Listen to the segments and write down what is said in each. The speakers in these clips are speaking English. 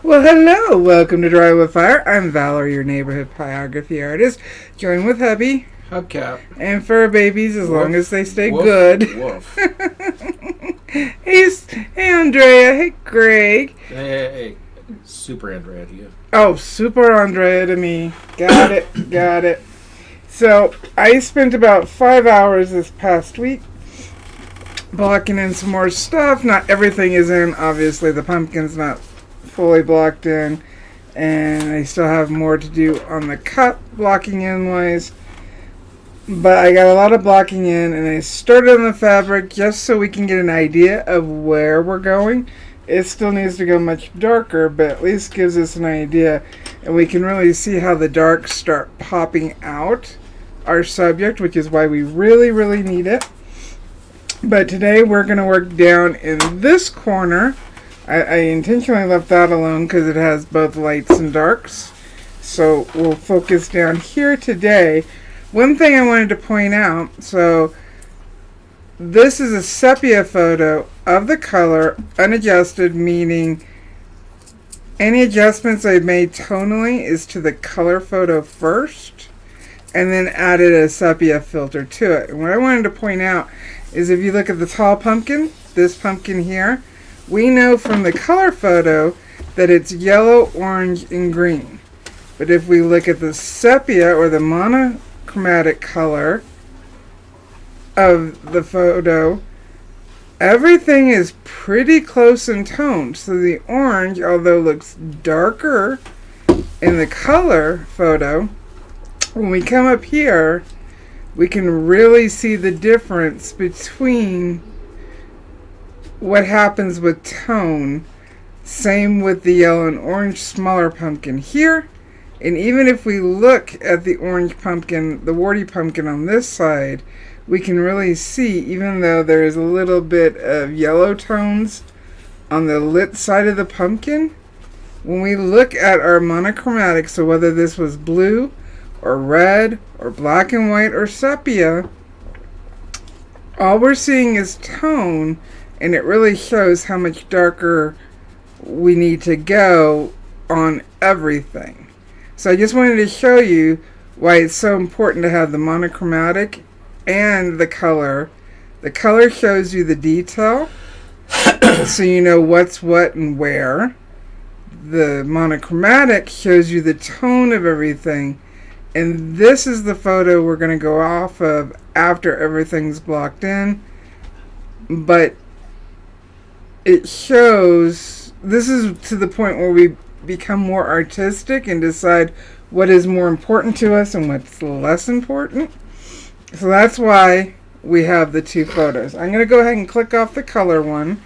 Well, hello. Welcome to Dry with Fire. I'm Valarie, your neighborhood pyrography artist, joined with hubby Hubcap. and fur babies as long as they stay Woof, good. Woof. Hey, Andrea. Hey, Greg. Hey. Super Andrea to you. Oh, super Andrea to me. Got it. So, I spent about 5 hours this past week blocking in some more stuff. Not everything is in. Obviously, the pumpkin's not fully blocked in, and I still have more to do on the cup blocking in wise, but I got a lot of blocking in, and I started on the fabric just so we can get an idea of where we're going. It still needs to go much darker, but at least gives us an idea, and we can really see how the darks start popping out our subject, which is why we really need it. But today we're going to work down in this corner. I intentionally left that alone because it has both lights and darks. So we'll focus down here today. One thing I wanted to point out, so this is a sepia photo of the color, unadjusted, meaning any adjustments I've made tonally is to the color photo first, and then added a sepia filter to it. And what I wanted to point out is if you look at the tall pumpkin, this pumpkin here, we know from the color photo that it's yellow, orange, and green. But if we look at the sepia or the monochromatic color of the photo, everything is pretty close in tone. So the orange, although looks darker in the color photo, when we come up here, we can really see the difference between what happens with tone. Same with the yellow and orange smaller pumpkin here. And even if we look at the orange pumpkin, the warty pumpkin on this side, we can really see, even though there is a little bit of yellow tones on the lit side of the pumpkin, when we look at our monochromatic, so whether this was blue or red or black and white or sepia, all we're seeing is tone. And it really shows how much darker we need to go on everything. So I just wanted to show you why it's so important to have the monochromatic and the color. The color shows you the detail, so you know what's what and where. The monochromatic shows you the tone of everything. And this is the photo we're going to go off of after everything's blocked in. But it shows, this is to the point where we become more artistic and decide what is more important to us and what's less important. So that's why we have the two photos. I'm going to go ahead and click off the color one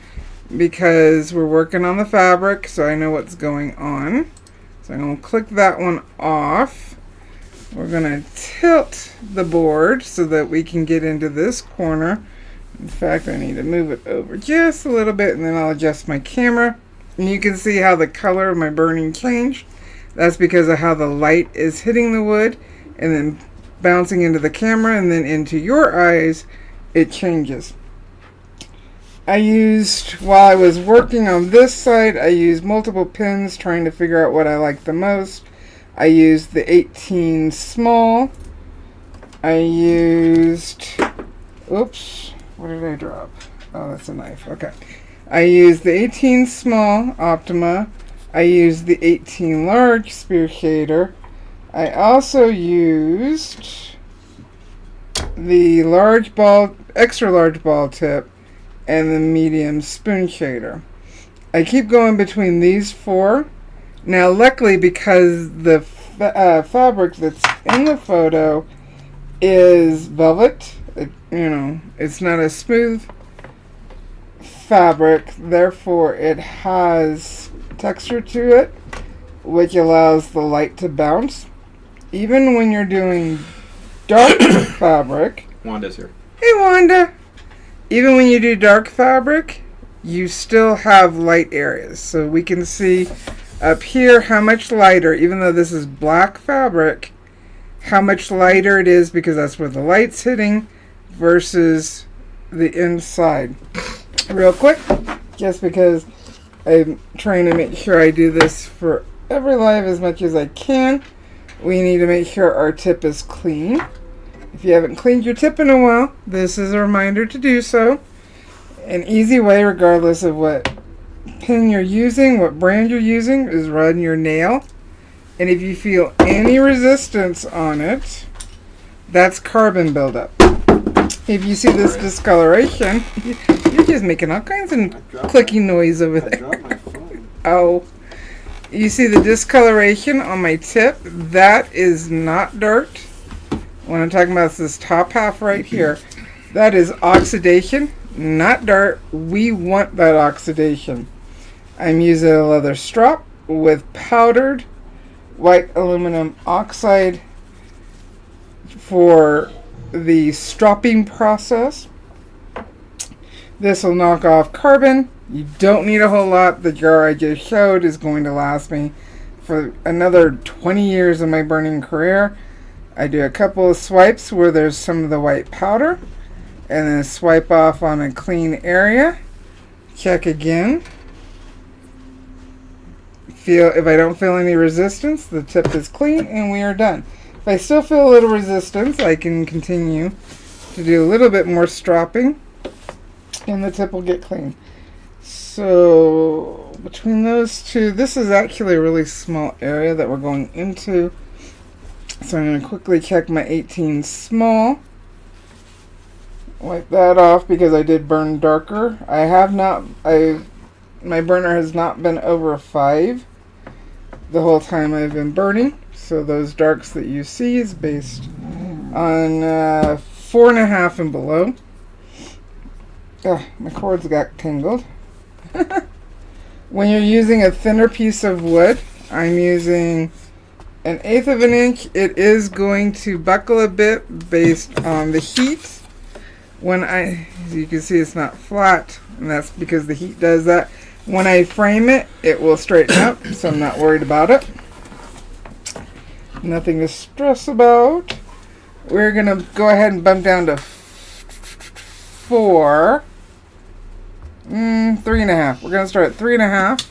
because we're working on the fabric, so I know what's going on. So I'm going to click that one off. We're going to tilt the board so that we can get into this corner. In fact, I need to move it over just a little bit, and then I'll adjust my camera. And you can see how the color of my burning changed. That's because of how the light is hitting the wood and then bouncing into the camera and then into your eyes, it changes. While I was working on this side, I used multiple pins trying to figure out what I like the most. I used the 18 small. I used, oops. What did I drop? Oh, that's a knife. Okay. I used the 18 small Optima. I used the 18 large spear shader. I also used the extra large ball tip and the medium spoon shader. I keep going between these four. Now, luckily, because the fabric that's in the photo is velvet, it's not a smooth fabric, therefore it has texture to it, which allows the light to bounce. Even when you're doing dark fabric. Wanda's here. Hey, Wanda. Even when you do dark fabric, you still have light areas. So we can see up here how much lighter, even though this is black fabric, how much lighter it is because that's where the light's hitting versus the inside. Real quick, just because I'm trying to make sure I do this for every live as much as I can. We need to make sure our tip is clean. If you haven't cleaned your tip in a while, this is a reminder to do so. An easy way, regardless of what pin you're using, what brand you're using, is run your nail. And if you feel any resistance on it, that's carbon buildup. If you see this discoloration, you're just making all kinds of clicking noise over there. Oh. You see the discoloration on my tip? That is not dirt. What I'm talking about is this top half right here. That is oxidation, not dirt. We want that oxidation. I'm using a leather strop with powdered white aluminum oxide for the stropping process. This will knock off carbon. You don't need a whole lot. The jar I just showed is going to last me for another 20 years of my burning career. I do a couple of swipes where there's some of the white powder, and then swipe off on a clean area. Check again. If I don't feel any resistance, the tip is clean and we are done. If I still feel a little resistance, I can continue to do a little bit more stropping and the tip will get clean. So between those two, this is actually a really small area that we're going into. So I'm going to quickly check my 18 small. Wipe that off because I did burn darker. My burner has not been over 5 the whole time I've been burning. So those darks that you see is based on 4.5 and below. My cords got tangled. When you're using a thinner piece of wood, I'm using 1/8 of an inch. It is going to buckle a bit based on the heat. As you can see, it's not flat, and that's because the heat does that. When I frame it, it will straighten up, so I'm not worried about it. Nothing to stress about. We're going to go ahead and bump down to 4. 3.5. We're going to start at 3.5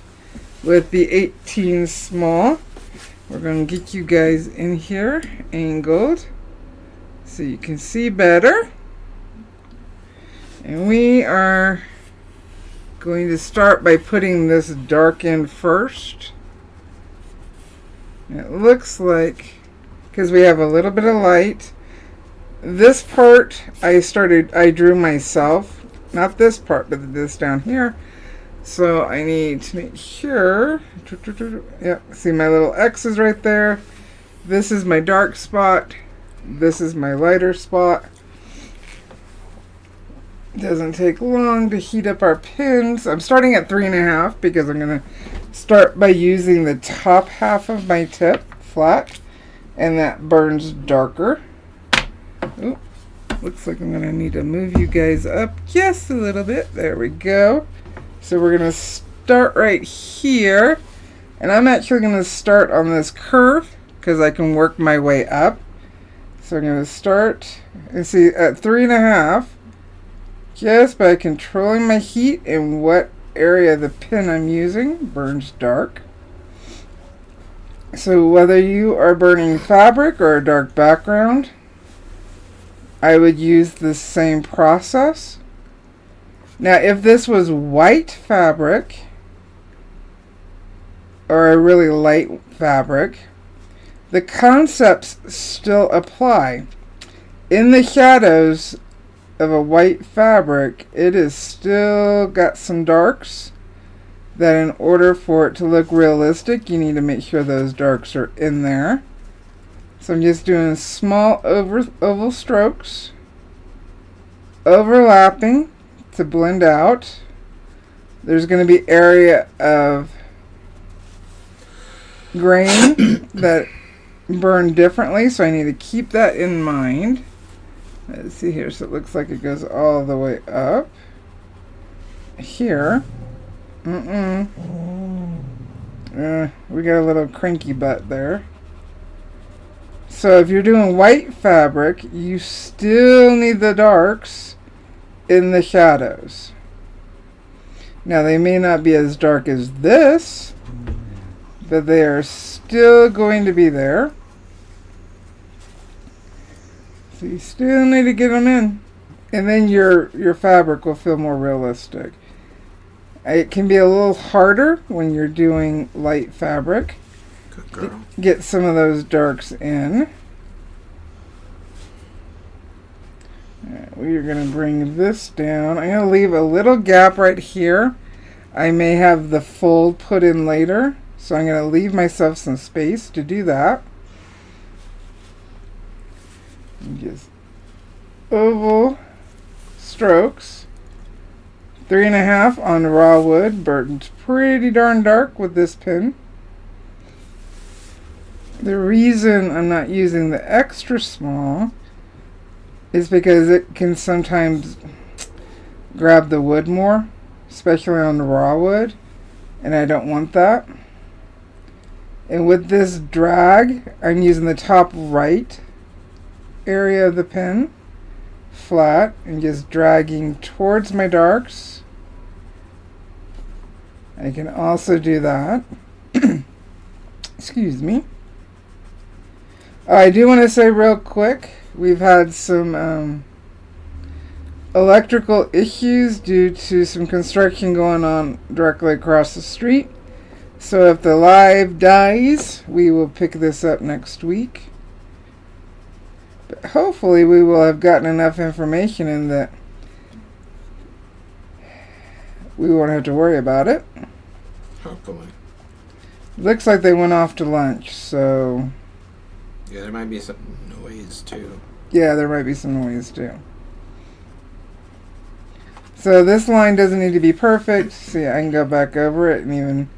with the 18 small. We're going to get you guys in here angled so you can see better. And we are going to start by putting this dark in first. It looks like, because we have a little bit of light, this part I drew myself. Not this part, but this down here. So I need to make sure. Yep, see my little X's right there. This is my dark spot. This is my lighter spot. Doesn't take long to heat up our pins. I'm starting at 3.5 because I'm going to start by using the top half of my tip flat, and that burns darker. Oop. Looks like I'm going to need to move you guys up just a little bit. There we go. So we're going to start right here. And I'm actually going to start on this curve because I can work my way up. So I'm going to start and see at 3.5, just by controlling my heat and what area of the pin I'm using burns dark. So whether you are burning fabric or a dark background, I would use the same process. Now, if this was white fabric or a really light fabric, the concepts still apply. In the shadows of a white fabric, it is still got some darks that in order for it to look realistic, you need to make sure those darks are in there. So I'm just doing small oval strokes, overlapping to blend out. There's going to be area of grain that burn differently, so I need to keep that in mind. Let's see here, so it looks like it goes all the way up. Here, we got a little cranky butt there. So if you're doing white fabric, you still need the darks in the shadows. Now they may not be as dark as this, but they are still going to be there. So you still need to get them in. And then your fabric will feel more realistic. It can be a little harder when you're doing light fabric. Good girl. Get some of those darks in. Alright, we are going to bring this down. I'm going to leave a little gap right here. I may have the fold put in later, so I'm going to leave myself some space to do that. And just oval strokes. 3.5 on raw wood. Burton's pretty darn dark with this pin. The reason I'm not using the extra small is because it can sometimes grab the wood more, especially on the raw wood, and I don't want that. And with this drag, I'm using the top right area of the pin, flat, and just dragging towards my darks. I can also do that. Excuse me. I do want to say real quick, we've had some electrical issues due to some construction going on directly across the street. So if the live dies, we will pick this up next week. But hopefully we will have gotten enough information in that we won't have to worry about it. Hopefully. Looks like they went off to lunch, so Yeah, there might be some noise too. yeah, there might be some noise too. So this line doesn't need to be perfect. See, I can go back over it and even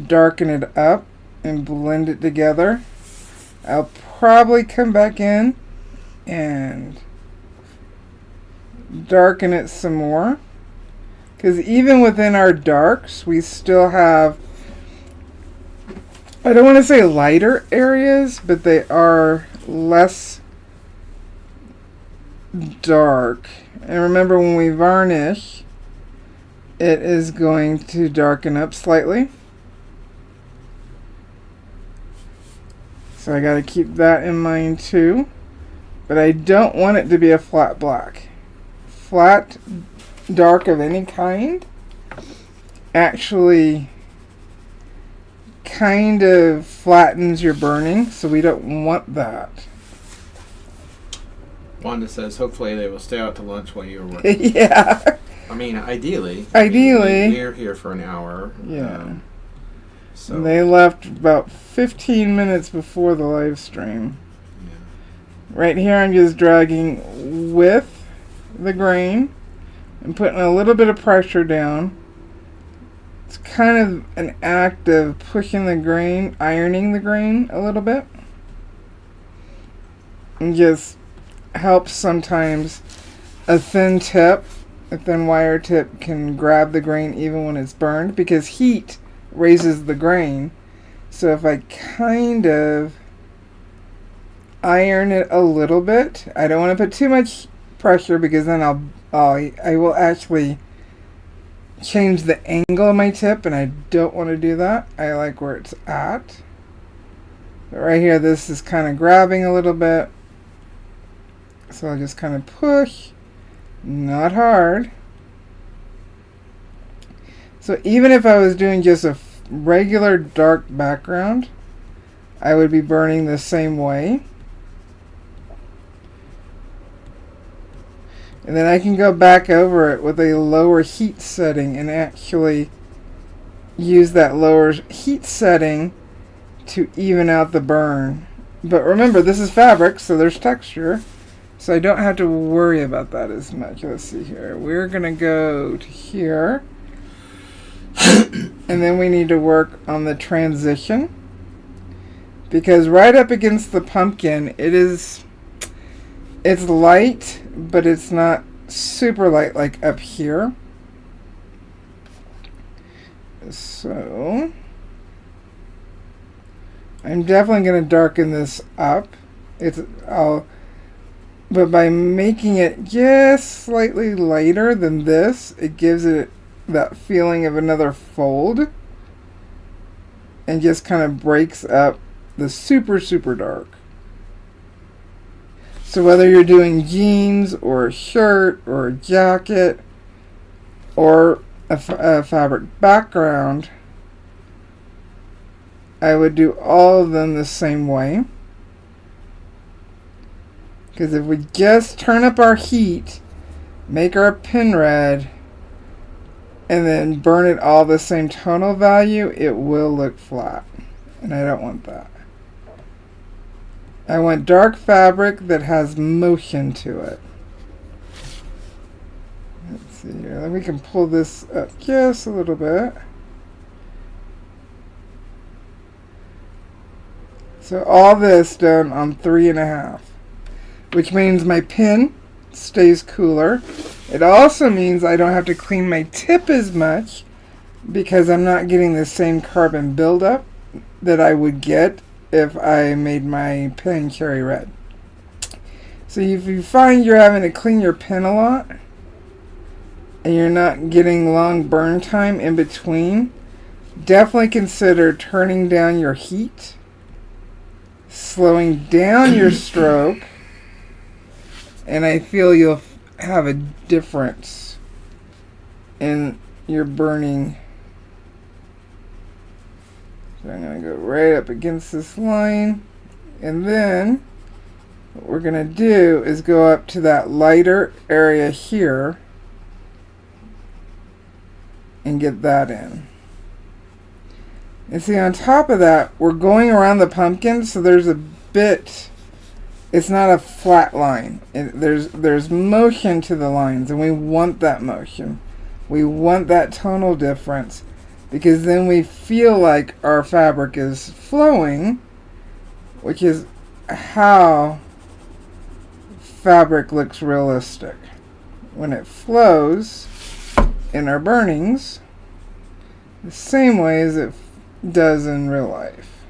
darken it up and blend it together. I'll probably come back in and darken it some more, because even within our darks we still have, I don't want to say lighter areas, but they are less dark. And remember, when we varnish, it is going to darken up slightly. So I got to keep that in mind too. But I don't want it to be a flat black. Flat dark of any kind actually kind of flattens your burning, so we don't want that. Wanda says hopefully they will stay out to lunch while you're working. Yeah. I mean, ideally. Ideally. We're here for an hour. Yeah. So And they left about 15 minutes before the live stream. yeah. Right here I'm just dragging with the grain and putting a little bit of pressure down. It's kind of an act of pushing the grain, ironing the grain a little bit. And just helps sometimes. A thin tip, a thin wire tip can grab the grain even when it's burned, because heat raises the grain. So if I kind of iron it a little bit, I don't want to put too much pressure, because then I will actually change the angle of my tip, and I don't want to do that. I like where it's at. But right here, this is kind of grabbing a little bit. So I'll just kind of push, not hard. So even if I was doing just a regular dark background, I would be burning the same way. And then I can go back over it with a lower heat setting and actually use that lower heat setting to even out the burn. But remember, this is fabric, so there's texture. So I don't have to worry about that as much. Let's see here. We're going to go to here. And then we need to work on the transition. Because right up against the pumpkin, it's light, but it's not super light like up here. So I'm definitely going to darken this up. But by making it just slightly lighter than this, it gives it that feeling of another fold and just kind of breaks up the super, super dark. So whether you're doing jeans or a shirt or a jacket or a fabric background, I would do all of them the same way. Because if we just turn up our heat, make our pin red, and then burn it all the same tonal value, it will look flat. And I don't want that. I want dark fabric that has motion to it. Let's see here. Then we can pull this up just a little bit. So all this done on 3.5, which means my pin stays cooler. It also means I don't have to clean my tip as much because I'm not getting the same carbon buildup that I would get if I made my pin cherry red. So if you find you're having to clean your pin a lot and you're not getting long burn time in between, definitely consider turning down your heat, slowing down your stroke, and I feel you'll have a difference in your burning. So I'm going to go right up against this line, and then what we're going to do is go up to that lighter area here and get that in. And see, on top of that, we're going around the pumpkin, so there's a bit, it's not a flat line. There's motion to the lines, and we want that motion. We want that tonal difference, because then we feel like our fabric is flowing, which is how fabric looks realistic. When it flows in our burnings, the same way as it does in real life.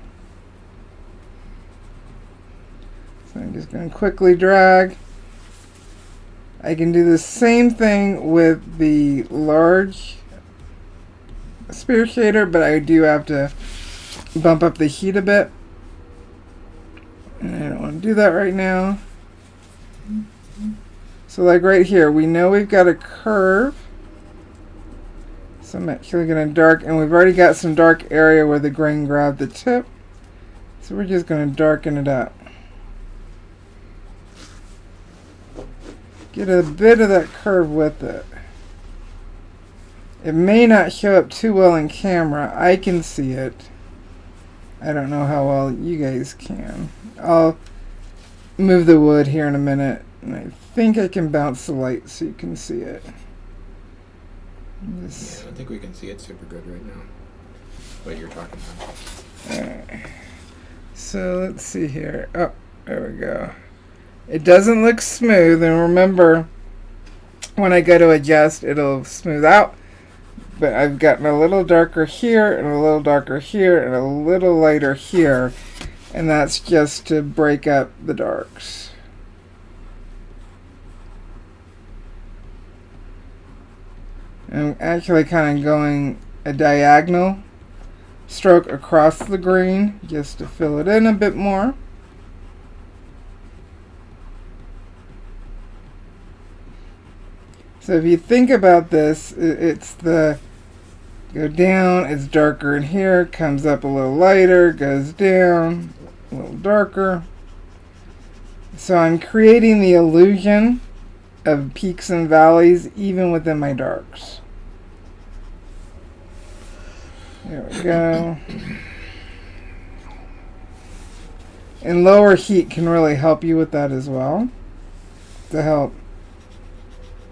So I'm just going to quickly drag. I can do the same thing with the large spear shader, but I do have to bump up the heat a bit. And I don't want to do that right now. So like right here, we know we've got a curve. So I'm actually going to darken, and we've already got some dark area where the grain grabbed the tip. So we're just going to darken it up. Get a bit of that curve with it. It may not show up too well in camera. I can see it. I don't know how well you guys can. I'll move the wood here in a minute, and I think I can bounce the light so you can see it. Yeah, I don't think we can see it super good right now. What you're talking about. Alright. So let's see here. Oh, there we go. It doesn't look smooth, and remember, when I go to adjust, it'll smooth out. But I've gotten a little darker here, and a little darker here, and a little lighter here. And that's just to break up the darks. I'm actually kind of going a diagonal stroke across the green just to fill it in a bit more. So if you think about this, it's the go down, it's darker in here, comes up a little lighter, goes down, a little darker. So I'm creating the illusion of peaks and valleys even within my darks. There we go. And lower heat can really help you with that as well, to help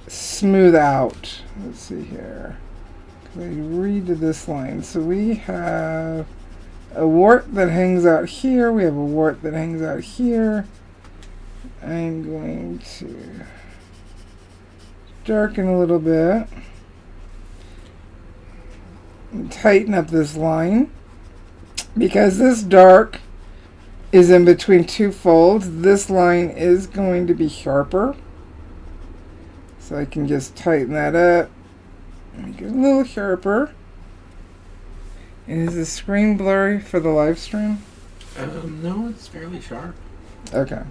smooth out. Let's see here. I redid this line. So we have a wart that hangs out here. We have a wart that hangs out here. I'm going to darken a little bit and tighten up this line, because this dark is in between two folds. This line is going to be sharper, so I can just tighten that up Let me get a little sharper. And is the screen blurry for the live stream? No, it's fairly sharp. Okay.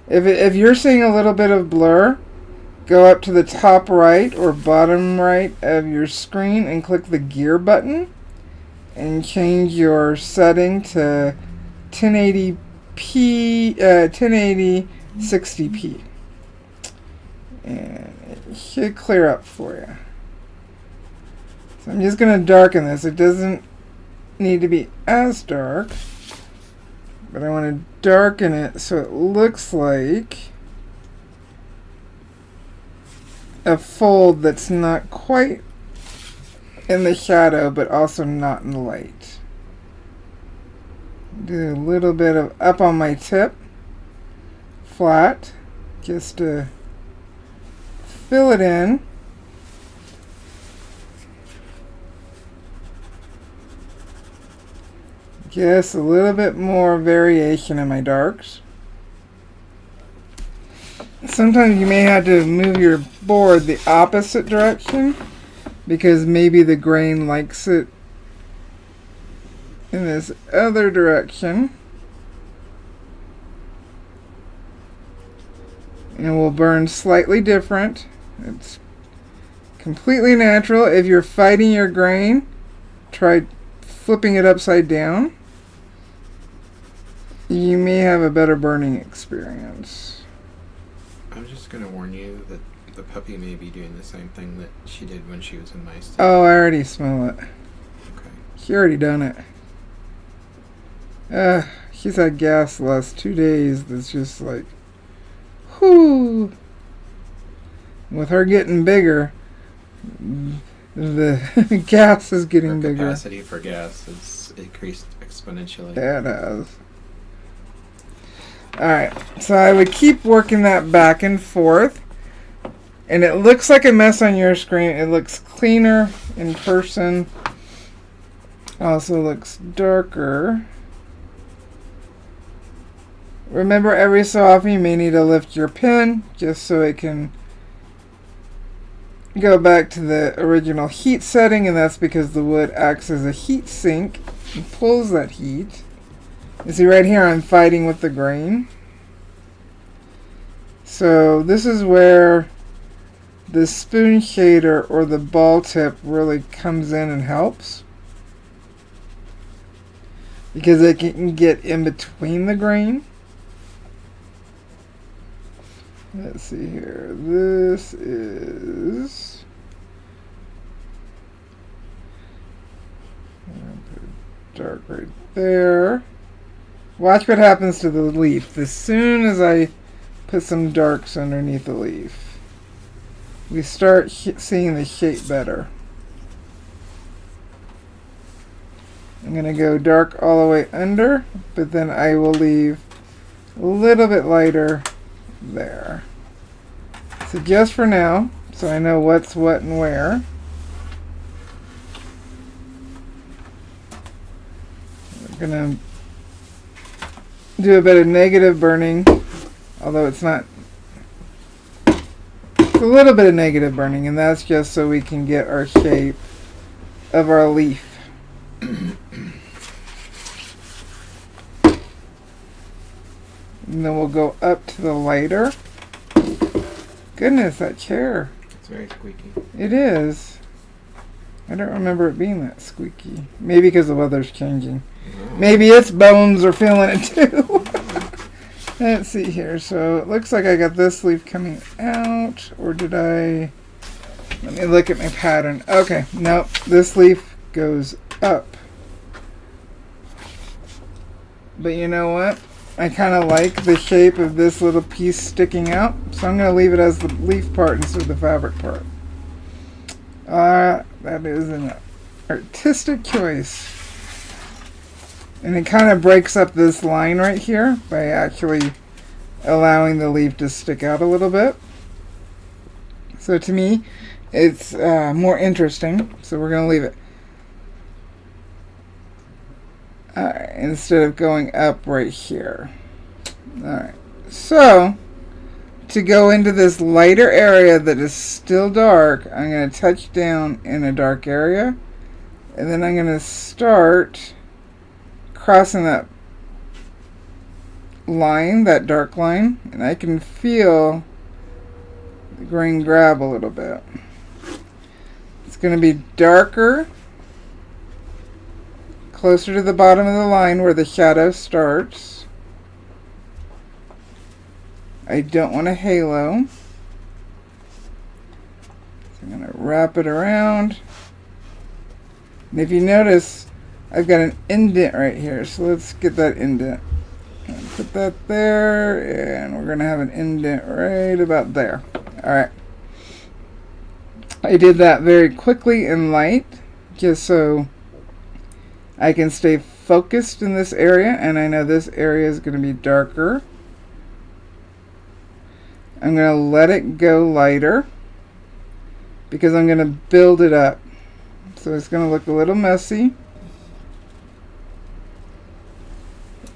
If you're seeing a little bit of blur, go up to the top right or bottom right of your screen and click the gear button and change your setting to 1080p, 1080 60p. And it should clear up for you. So I'm just going to darken this. It doesn't need to be as dark, but I want to darken it so it looks like a fold that's not quite in the shadow but also not in the light. Do a little bit of up on my tip, flat, just to fill it in. Just a little bit more variation in my darks. Sometimes you may have to move your board the opposite direction because maybe the grain likes it in this other direction. And it will burn slightly different. It's completely natural. If you're fighting your grain, try flipping it upside down. You may have a better burning experience. I'm just going to warn you that the puppy may be doing the same thing that she did when she was in my state. Oh, I already smell it. Okay. She already done it. She's had gas the last 2 days that's just like, whoo. With her getting bigger, the gas is getting Her bigger. capacity for gas has increased exponentially. Yeah, it has. Alright, so I would keep working that back and forth. And it looks like a mess on your screen. It looks cleaner in person. Also looks darker. Remember, every so often you may need to lift your pen just so it can go back to the original heat setting, and that's because the wood acts as a heat sink and pulls that heat. You see right here I'm fighting with the grain. So this is where the spoon shader or the ball tip really comes in and helps, because it can get in between the grain. Let's see here. This is dark right there. Watch what happens to the leaf. As soon as I put some darks underneath the leaf, we start seeing the shape better. I'm going to go dark all the way under, but then I will leave a little bit lighter there. So just for now, so I know what's what and where. We're going to do a bit of negative burning, although it's not. It's a little bit of negative burning, and that's just so we can get our shape of our leaf. And then we'll go up to the lighter. Goodness, that chair. It's very squeaky. It is. I don't remember it being that squeaky. Maybe because the weather's changing. Oh. Maybe its bones are feeling it too. Let's see here. So it looks like I got this leaf coming out. Or did I? Let me look at my pattern. Okay, nope. This leaf goes up. But you know what? I kind of like the shape of this little piece sticking out, so I'm going to leave it as the leaf part instead of the fabric part. That is an artistic choice. And it kind of breaks up this line right here by actually allowing the leaf to stick out a little bit. So to me, it's more interesting, so we're going to leave it. Instead of going up right here. Alright, so to go into this lighter area that is still dark, I'm going to touch down in a dark area. And then I'm going to start crossing that line, that dark line. And I can feel the grain grab a little bit. It's going to be darker, closer to the bottom of the line where the shadow starts. I don't want a halo. So I'm going to wrap it around. And if you notice, I've got an indent right here. So let's get that indent. Put that there, and we're going to have an indent right about there. Alright. I did that very quickly and light, just so I can stay focused in this area, and I know this area is going to be darker. I'm going to let it go lighter because I'm going to build it up. So it's going to look a little messy.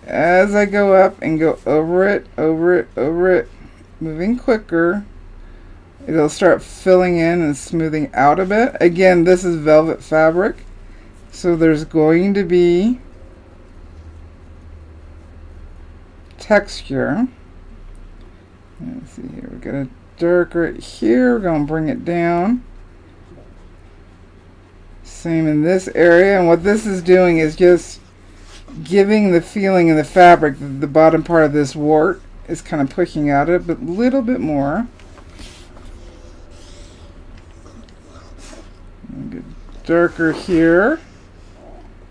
As I go up and go over it, moving quicker, it'll start filling in and smoothing out a bit. Again, this is velvet fabric, so there's going to be texture. Let's see here, we're going to dark right here, we're going to bring it down. Same in this area, and what this is doing is just giving the feeling in the fabric that the bottom part of this wart is kind of pushing out it, but a little bit more. Get darker here,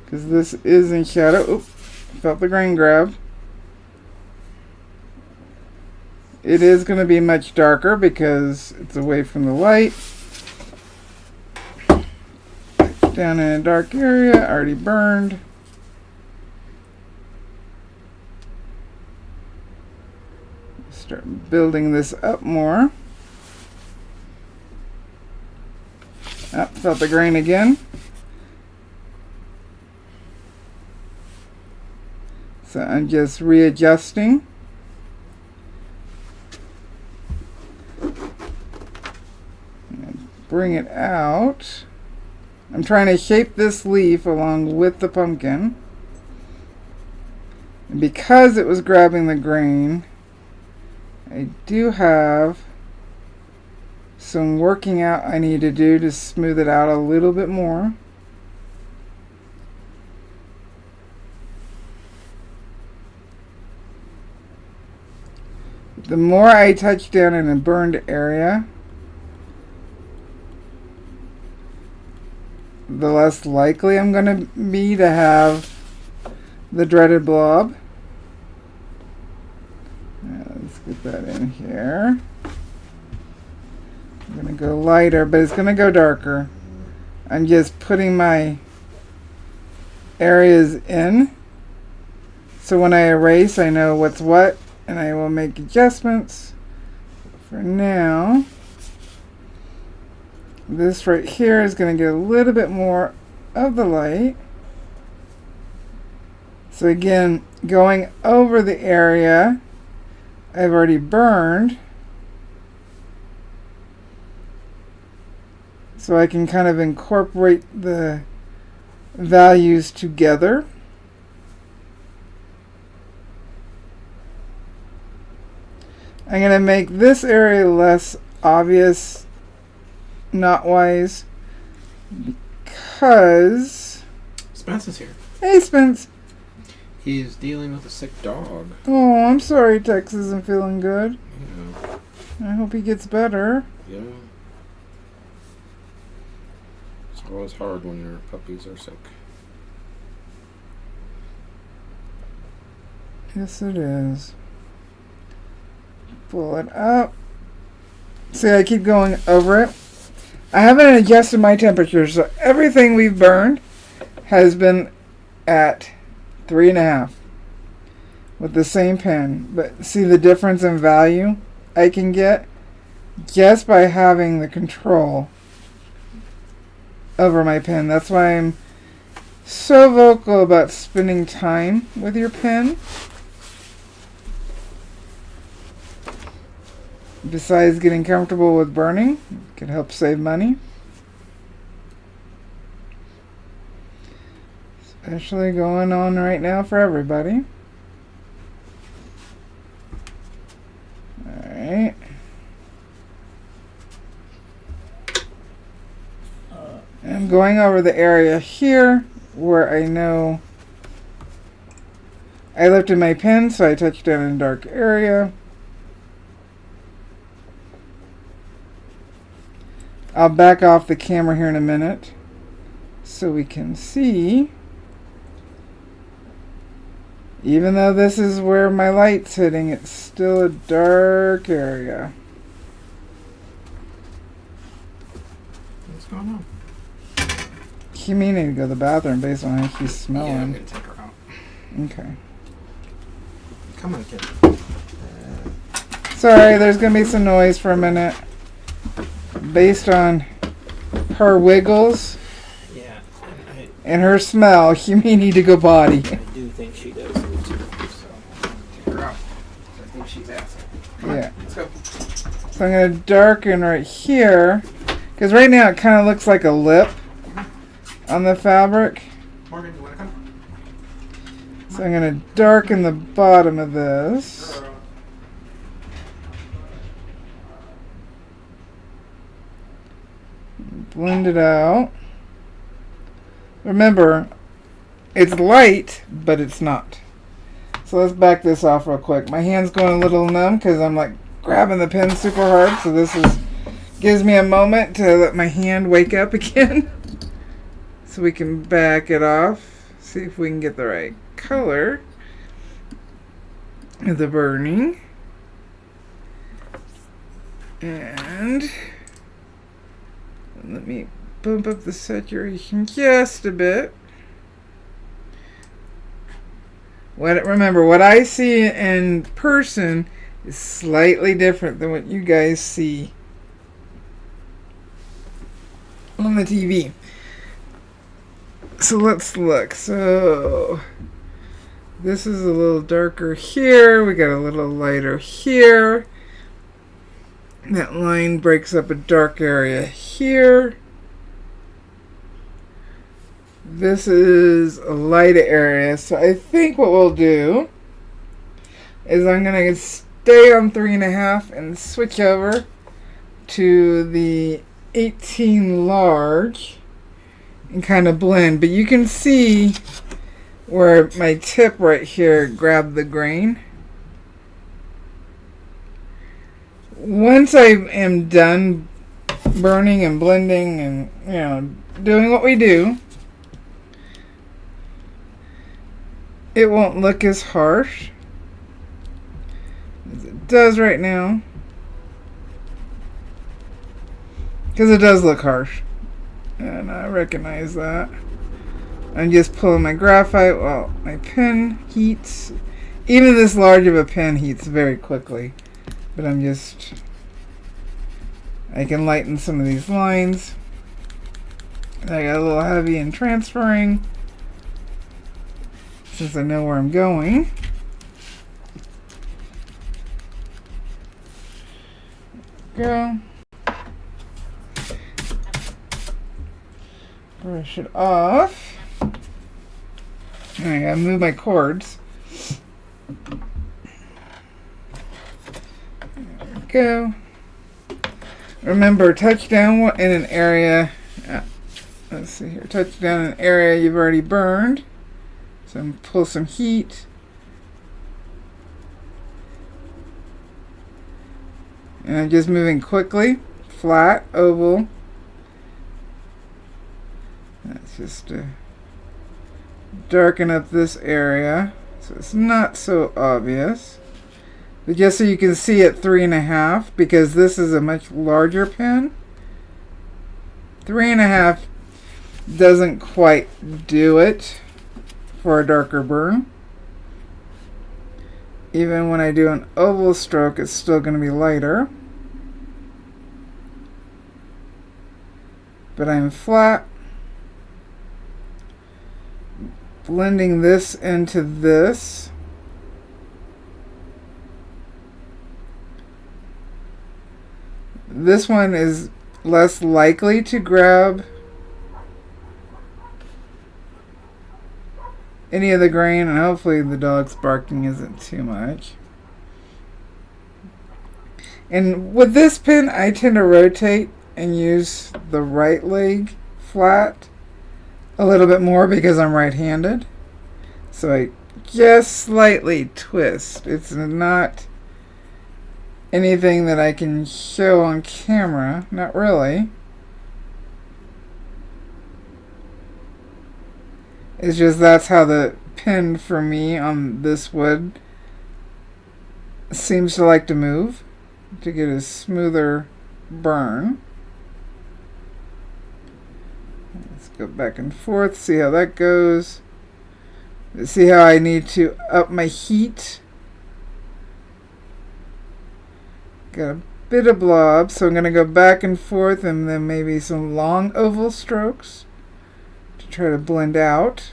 because this is in shadow. Oop, felt the grain grab. It is going to be much darker because it's away from the light. Down in a dark area, already burned. Start building this up more. Felt the grain again. So I'm just readjusting. Bring it out. I'm trying to shape this leaf along with the pumpkin. And because it was grabbing the grain, I do have some working out I need to do to smooth it out a little bit more. The more I touch down in a burned area, the less likely I'm going to be to have the dreaded blob. Let's get that in here. I'm going to go lighter, but it's going to go darker. I'm just putting my areas in, so when I erase I know what's what, and I will make adjustments. For now, this right here is going to get a little bit more of the light. So again, going over the area I've already burned, so I can kind of incorporate the values together. I'm going to make this area less obvious, knot-wise, because... Spence is here. Hey, Spence. He's dealing with a sick dog. Oh, I'm sorry Tex isn't feeling good. Yeah. I hope he gets better. Yeah. It's always hard when your puppies are sick. Yes, it is. Pull it up. See, I keep going over it. I haven't adjusted my temperature, so everything we've burned has been at 3.5 with the same pen. But see the difference in value I can get just by having the control over my pen. That's why I'm so vocal about spending time with your pen. besides getting comfortable with burning. It can help save money. Especially going on right now for everybody. Alright. I'm going over the area here where I know I lifted my pen, so I touched down in a dark area. I'll back off the camera here in a minute so we can see. Even though this is where my light's hitting, it's still a dark area. What's going on? You may need to go to the bathroom based on how she's smelling. Yeah, I'm gonna take her out. Okay. Come on, kid. Sorry, there's going to be some noise for a minute. Based on her wiggles Yeah, and her smell, you may need to go potty. I do think she does need to, so take her out. I think she's asking. Yeah. Let's go. So I'm going to darken right here, because right now it kind of looks like a lip on the fabric. Morgan, you want to come? So I'm going to darken the bottom of this. Blend it out. Remember, it's light, but it's not. So let's back this off real quick. My hand's going a little numb because I'm like grabbing the pen super hard. So this gives me a moment to let my hand wake up again. So we can back it off. See if we can get the right color of the burning. And let me bump up the saturation just a bit. Remember, what I see in person is slightly different than what you guys see on the TV. So let's look. So this is a little darker here. We got a little lighter here. That line breaks up a dark area here. This is a light area. So I think what we'll do is I'm going to stay on 3.5 and switch over to the 18 large and kind of blend. But you can see where my tip right here grabbed the grain. Once I am done burning and blending and, doing what we do, it won't look as harsh as it does right now. Because it does look harsh. And I recognize that. I'm just pulling my graphite while my pen heats. Even this large of a pen heats very quickly. But I can lighten some of these lines. I got a little heavy in transferring, since I know where I'm going. Go. Brush it off. I gotta move my cords. Go. Remember, touch down in an area. Let's see here. Touch down in an area you've already burned. So pull some heat. And I'm just moving quickly. Flat, oval. That's just to darken up this area so it's not so obvious. But just so you can see at 3.5, because this is a much larger pen. 3.5 doesn't quite do it for a darker burn. Even when I do an oval stroke, it's still going to be lighter. But I'm flat. Blending this into this. this one is less likely to grab any of the grain, and hopefully the dog's barking isn't too much. And with this pin, I tend to rotate and use the right leg flat a little bit more because I'm right-handed. So I just slightly twist. It's not anything that I can show on camera. Not really. It's just that's how the pin for me on this wood seems to like to move to get a smoother burn. Let's go back and forth, see how that goes. See how I need to up my heat. Got a bit of blob, so I'm going to go back and forth and then maybe some long oval strokes to try to blend out.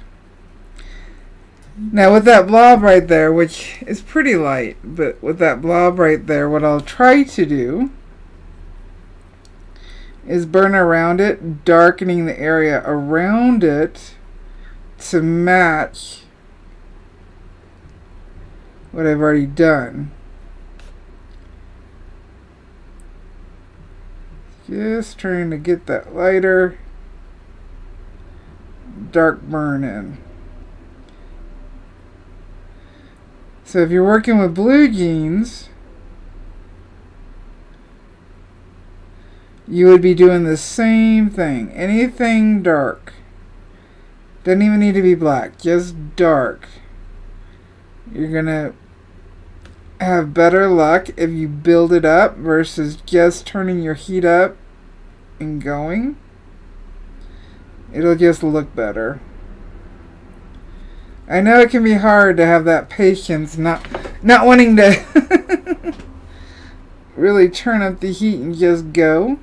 Now with that blob right there, which is pretty light, but with that blob right there, what I'll try to do is burn around it, darkening the area around it to match what I've already done. Just trying to get that lighter dark burn in. So if you're working with blue jeans, you would be doing the same thing. Anything dark. Doesn't even need to be black, just dark. You're going to have better luck if you build it up versus just turning your heat up and going. It'll just look better. I know it can be hard to have that patience, not wanting to really turn up the heat and just go.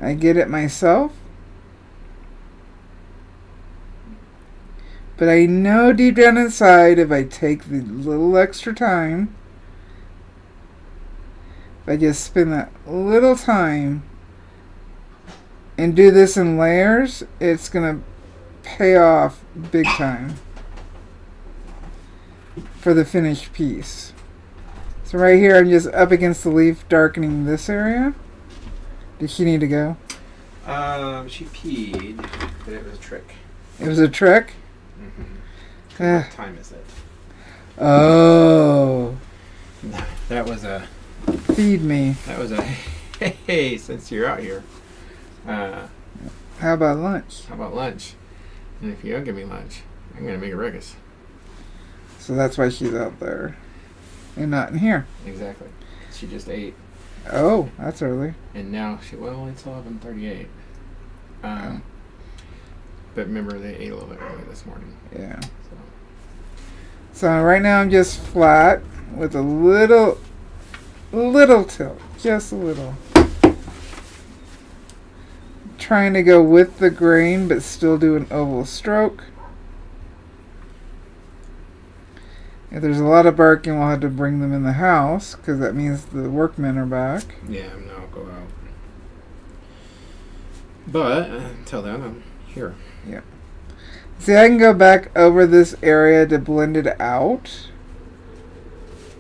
I get it myself. But I know deep down inside, if I take the little extra time, if I just spend that little time and do this in layers, it's going to pay off big time for the finished piece. So right here, I'm just up against the leaf, darkening this area. Did she need to go? She peed, but it was a trick. It was a trick? What time is it? Oh. That was a... Feed me. That was a... Hey, since you're out here. How about lunch? How about lunch? And if you don't give me lunch, I'm going to make a ruckus. So that's why she's out there and not in here. Exactly. She just ate. Oh, that's early. And now it's 11:38. But remember, they ate a little bit early this morning. Yeah. So right now I'm just flat with a little tilt, just a little. Trying to go with the grain, but still do an oval stroke. If there's a lot of barking, we'll have to bring them in the house, because that means the workmen are back. Yeah, no, I'll go out. But until then, I'm here. Yeah. See, I can go back over this area to blend it out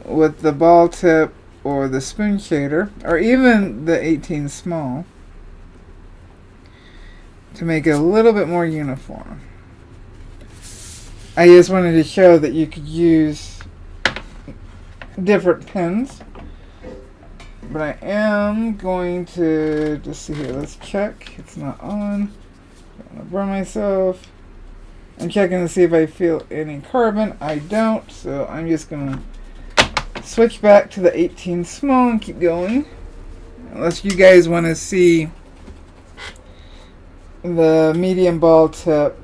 with the ball tip or the spoon shader, or even the 18 small, to make it a little bit more uniform. I just wanted to show that you could use different pins. But I am going to just see here. Let's check. It's not on. Don't want to burn myself. I'm checking to see if I feel any carbon. I don't, so I'm just going to switch back to the 18 small and keep going. Unless you guys want to see the medium ball tip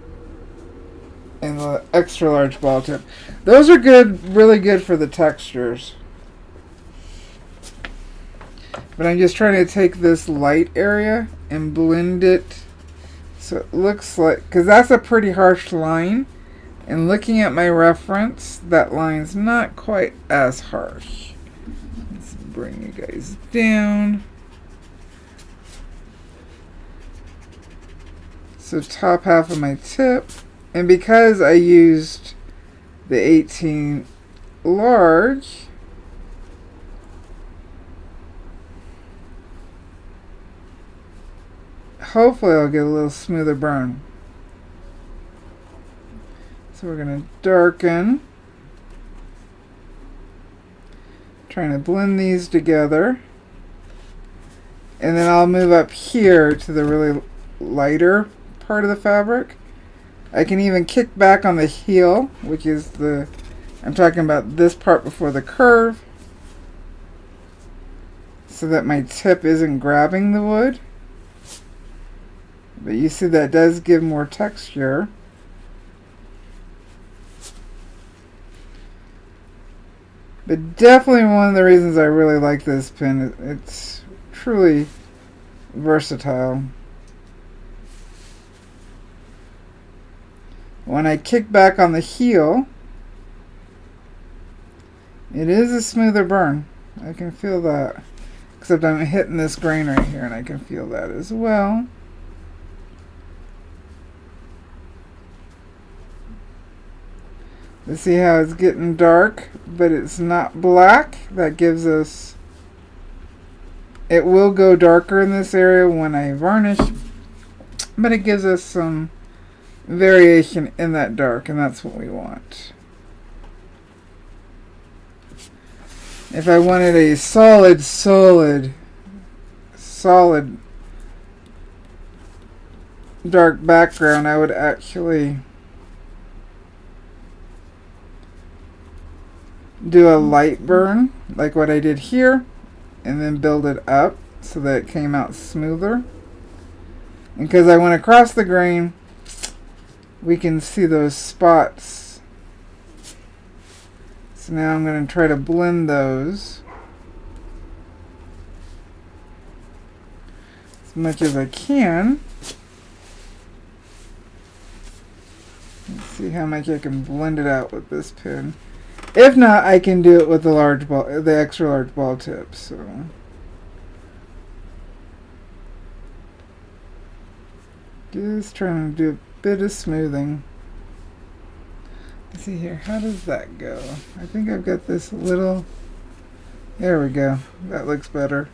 and the extra large ball tip. Those are good, really good for the textures. But I'm just trying to take this light area and blend it so it looks like, because that's a pretty harsh line, and looking at my reference, that line's not quite as harsh. Let's bring you guys down. So top half of my tip. And because I used the 18 large, hopefully I'll get a little smoother burn. So we're going to darken. Trying to blend these together. And then I'll move up here to the really lighter part of the fabric. I can even kick back on the heel, which is I'm talking about this part before the curve, so that my tip isn't grabbing the wood. But you see that does give more texture. But definitely one of the reasons I really like this pin, it's truly versatile. When I kick back on the heel, it is a smoother burn. I can feel that. Except I'm hitting this grain right here and I can feel that as well. You see how it's getting dark, but it's not black. That gives us, it will go darker in this area when I varnish, but it gives us some variation in that dark, and that's what we want. If I wanted a solid dark background, I would actually do a light burn like what I did here and then build it up so that it came out smoother. And because I went across the grain, we can see those spots. So now I'm going to try to blend those as much as I can. Let's see how much I can blend it out with this pen. If not, I can do it with the extra large ball tip. So just trying to do a bit of smoothing. Let's see here, how does that go? I think I've got this little. There we go. That looks better.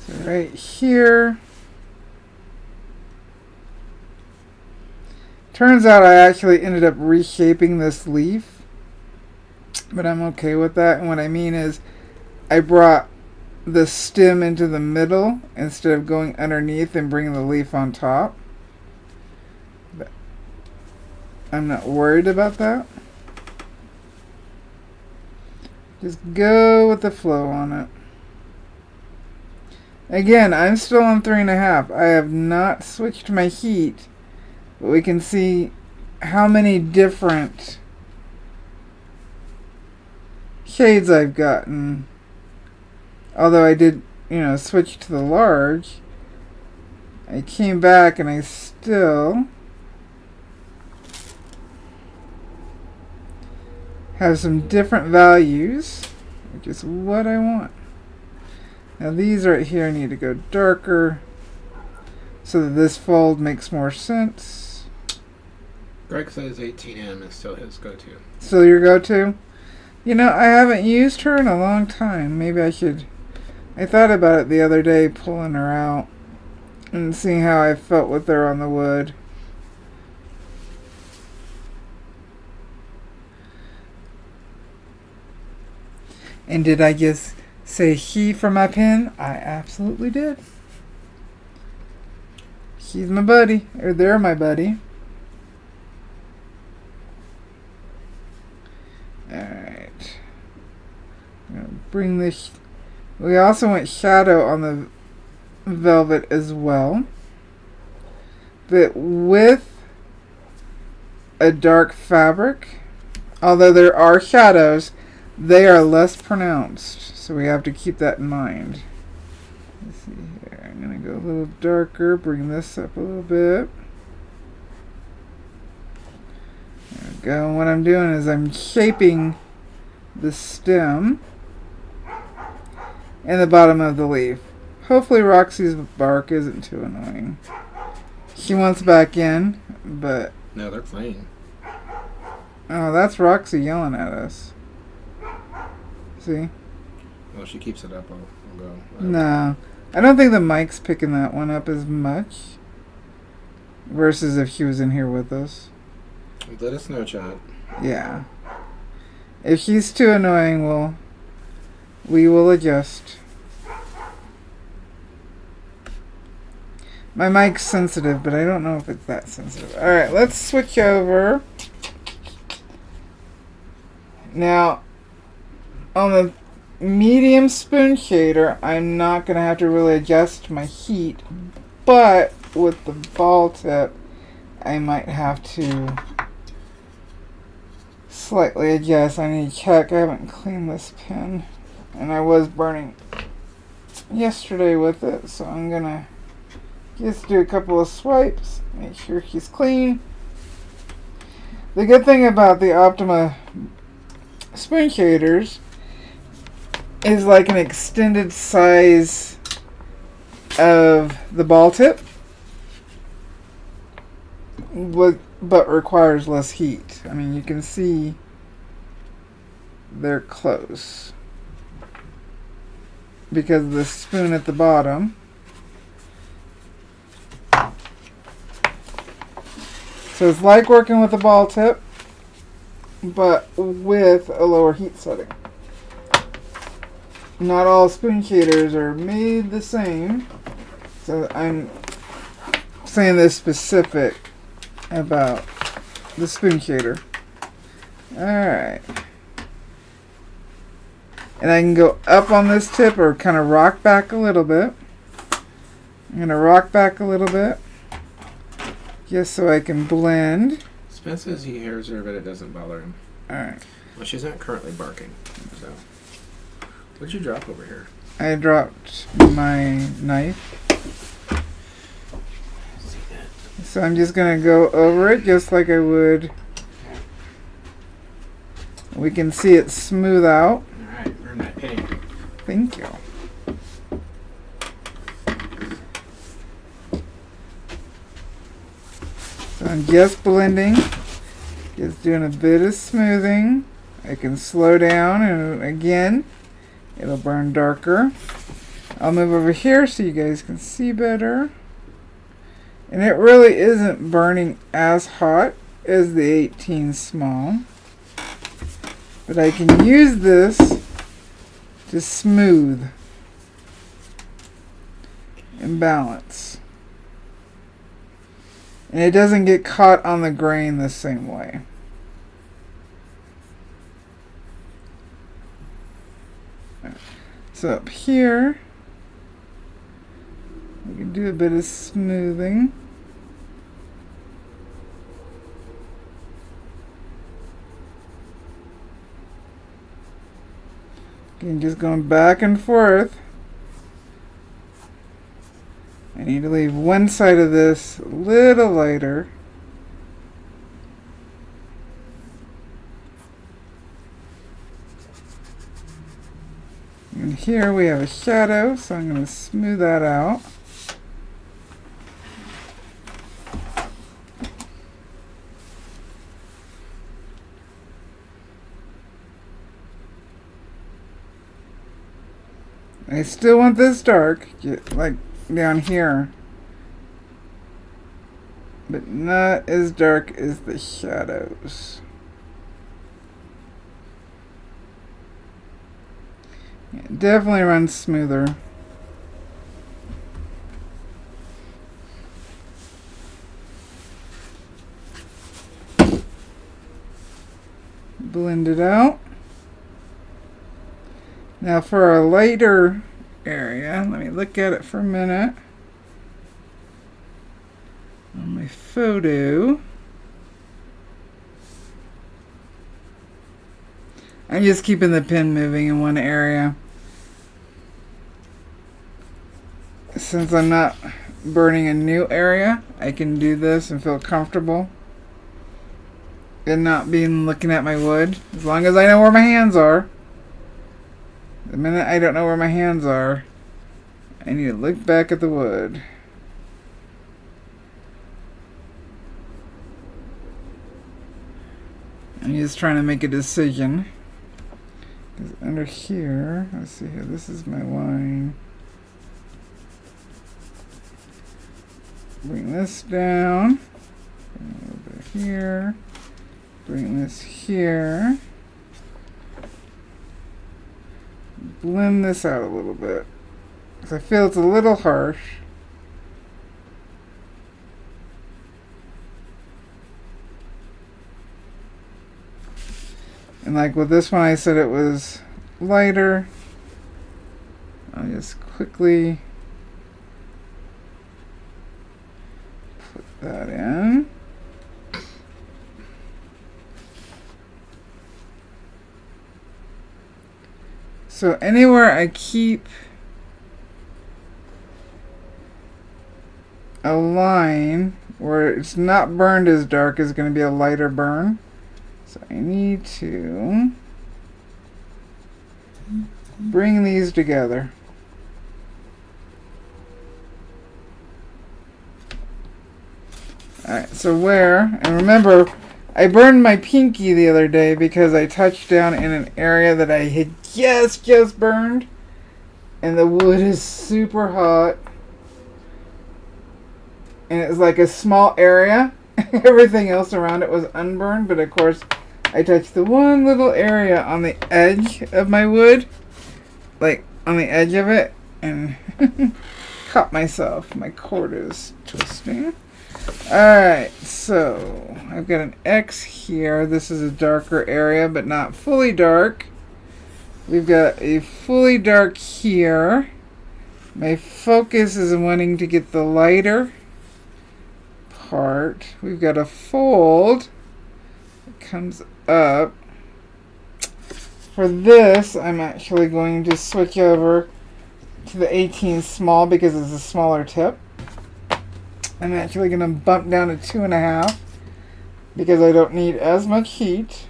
So right here. Turns out I actually ended up reshaping this leaf, but I'm okay with that. And what I mean is I brought the stem into the middle instead of going underneath and bringing the leaf on top. But I'm not worried about that. Just go with the flow on it. Again, I'm still on 3.5. I have not switched my heat. But we can see how many different shades I've gotten. Although I did, switch to the large, I came back and I still have some different values, which is what I want. Now these right here need to go darker so that this fold makes more sense. Greg says 18M is still his go-to. Still your go-to? I haven't used her in a long time. Maybe I should. I thought about it the other day, pulling her out and seeing how I felt with her on the wood. And did I just say he for my pen? I absolutely did. She's my buddy, or they're my buddy. Alright. I'm going to bring this. We also went shadow on the velvet as well. But with a dark fabric, although there are shadows, they are less pronounced. So we have to keep that in mind. Let's see here. I'm going to go a little darker, bring this up a little bit. There we go. And what I'm doing is I'm shaping the stem and the bottom of the leaf. Hopefully Roxy's bark isn't too annoying. She wants back in, but... No, they're playing. Oh, that's Roxy yelling at us. See? Well, if she keeps it up, I'll go. No. I don't think the mic's picking that one up as much. Versus if she was in here with us. Let us know, chat. Yeah. If she's too annoying, we will adjust. My mic's sensitive, but I don't know if it's that sensitive. Alright, let's switch over. Now, on the medium spoon shader, I'm not going to have to really adjust my heat, but with the ball tip, I might have to slightly adjust. I need to check. I haven't cleaned this pen, and I was burning yesterday with it, so I'm going to just do a couple of swipes, make sure she's clean. The good thing about the Optima spoon shaders is like an extended size of the ball tip, but requires less heat. I mean, you can see they're close because of the spoon at the bottom. So it's like working with a ball tip, but with a lower heat setting. Not all spoon shaders are made the same, so I'm saying this specific about the spoon shader. Alright. And I can go up on this tip or kind of rock back a little bit. I'm going to rock back a little bit just so I can blend. Spence says he hears her, but it doesn't bother him. Alright. Well, she's not currently barking, so. What'd you drop over here? I dropped my knife. So I'm just going to go over it just like I would. We can see it smooth out. Alright, earn that penny. Thank you. So I'm just blending, just doing a bit of smoothing. I can slow down, and again, it'll burn darker. I'll move over here so you guys can see better. And it really isn't burning as hot as the 18 small. But I can use this to smooth and balance. And it doesn't get caught on the grain the same way. So up here, we can do a bit of smoothing. Again, just going back and forth. I need to leave one side of this a little lighter. And here we have a shadow, so I'm going to smooth that out. I still want this dark, like down here, but not as dark as the shadows. Yeah, definitely runs smoother. Blend it out. Now for a lighter area, let me look at it for a minute. On my photo, I'm just keeping the pen moving in one area. Since I'm not burning a new area, I can do this and feel comfortable. and not being looking at my wood. As long as I know where my hands are. The minute I don't know where my hands are, I need to look back at the wood. I'm just trying to make a decision. Because under here, let's see here, this is my line. Bring this down. Bring a little bit here. Bring this here. Blend this out a little bit. Because I feel it's a little harsh. And like with this one, I said it was lighter. I'll just quickly put that in. So anywhere I keep a line where it's not burned as dark is going to be a lighter burn. So I need to bring these together. Alright, so where, and remember, I burned my pinky the other day because I touched down in an area that I had just burned. And the wood is super hot. And it was like a small area. Everything else around it was unburned, but of course I touched the one little area on the edge of my wood, like on the edge of it, and caught myself. My cord is twisting. Alright, so I've got an X here. This is a darker area, but not fully dark. We've got a fully dark here. My focus is wanting to get the lighter part. We've got a fold that comes up. For this, I'm actually going to switch over to the 18 small because it's a smaller tip. I'm actually going to bump down to 2.5 because I don't need as much heat.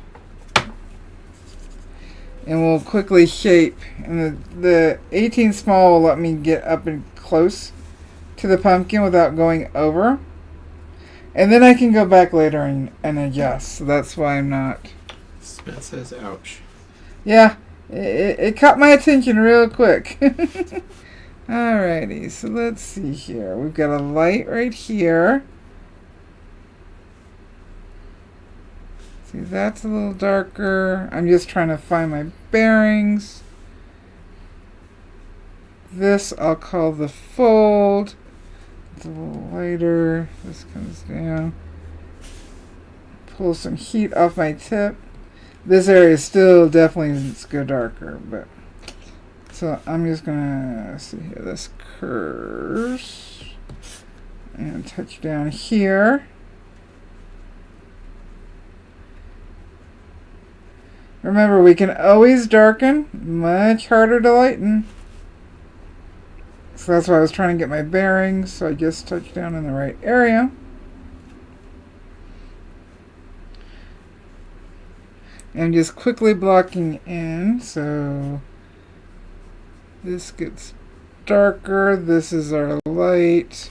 And we'll quickly shape. And the 18 small will let me get up and close to the pumpkin without going over. And then I can go back later and adjust. So that's why I'm not. Smith says, ouch. Yeah, it caught my attention real quick. Alrighty, so let's see here. We've got a light right here. See, that's a little darker. I'm just trying to find my bearings. This I'll call the fold. It's a little lighter. This comes down. Pull some heat off my tip. This area still definitely needs to go darker, but so I'm just gonna see here. This curves and touch down here. Remember, we can always darken. Much harder to lighten. So that's why I was trying to get my bearings. So I just touched down in the right area. And just quickly blocking in. So this gets darker. This is our light,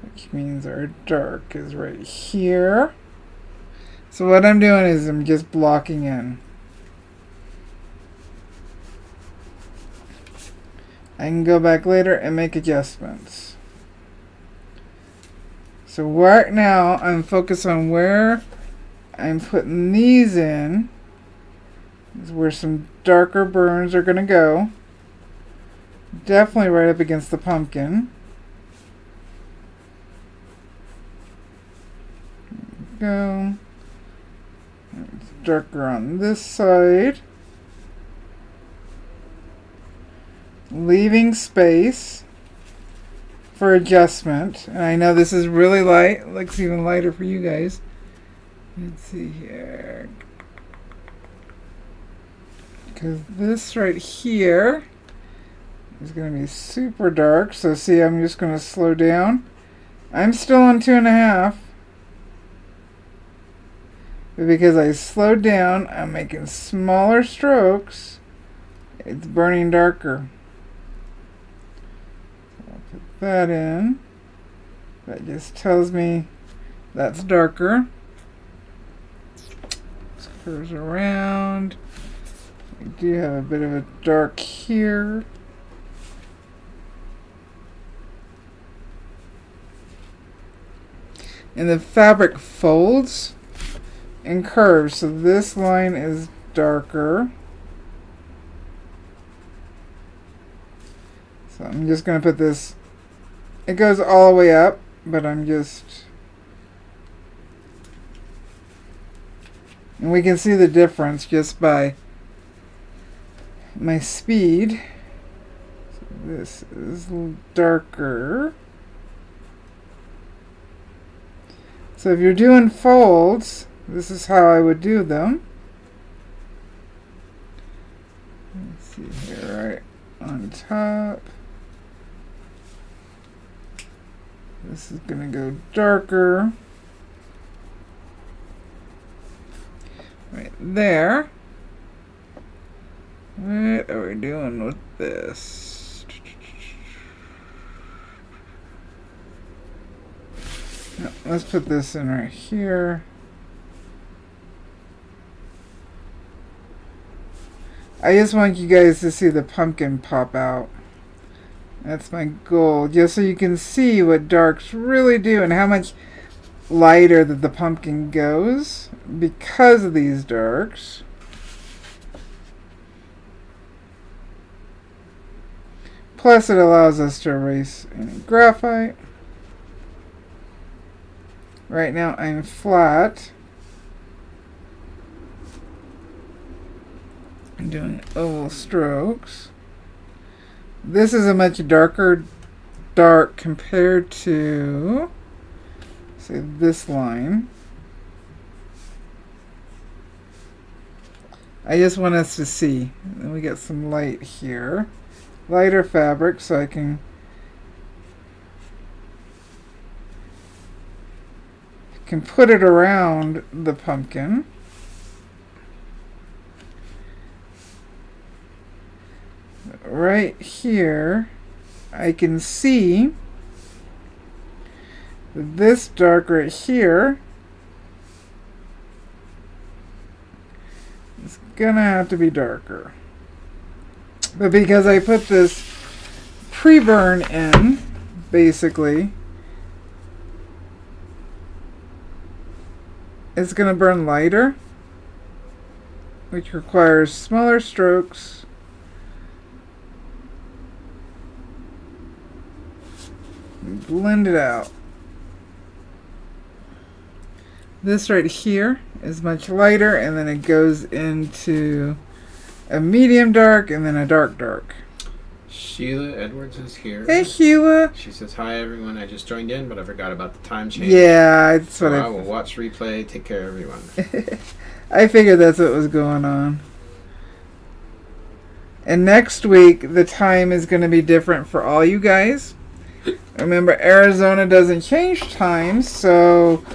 which means our dark is right here. So what I'm doing is I'm just blocking in. I can go back later and make adjustments. So right now I'm focused on where I'm putting these in. This is where some darker burns are going to go. Definitely right up against the pumpkin. There we go. It's darker on this side. Leaving space for adjustment. And I know this is really light. It looks even lighter for you guys. Let's see here. Because this right here is going to be super dark. So see, I'm just going to slow down. I'm still on 2.5. But because I slowed down, I'm making smaller strokes. It's burning darker. So I'll put that in. That just tells me that's darker. This curves around. I do have a bit of a dark here. And the fabric folds and curves, so this line is darker. So I'm just going to put this, it goes all the way up, but I'm just, and we can see the difference just by my speed. So this is darker. So if you're doing folds, this is how I would do them. Let's see here, right on top. This is going to go darker. Right there. What are we doing with this? No, let's put this in right here. I just want you guys to see the pumpkin pop out. That's my goal, just so you can see what darks really do and how much lighter that the pumpkin goes because of these darks. Plus it allows us to erase any graphite. Right now I'm flat. I'm doing oval strokes. This is a much darker dark compared to, say, this line. I just want us to see. Then we get some light here. Lighter fabric so I can put it around the pumpkin. Right here, I can see that this dark right here is gonna have to be darker. But because I put this pre-burn in, basically, it's gonna burn lighter, which requires smaller strokes. Blend it out. This right here is much lighter, and then it goes into a medium dark and then a dark dark. Sheila Edwards is here. Hey, Sheila. She says, hi, everyone. I just joined in, but I forgot about the time change. Yeah, that's what I will watch replay. Take care, everyone. I figured that's what was going on. And next week, the time is going to be different for all you guys. Remember, Arizona doesn't change times, so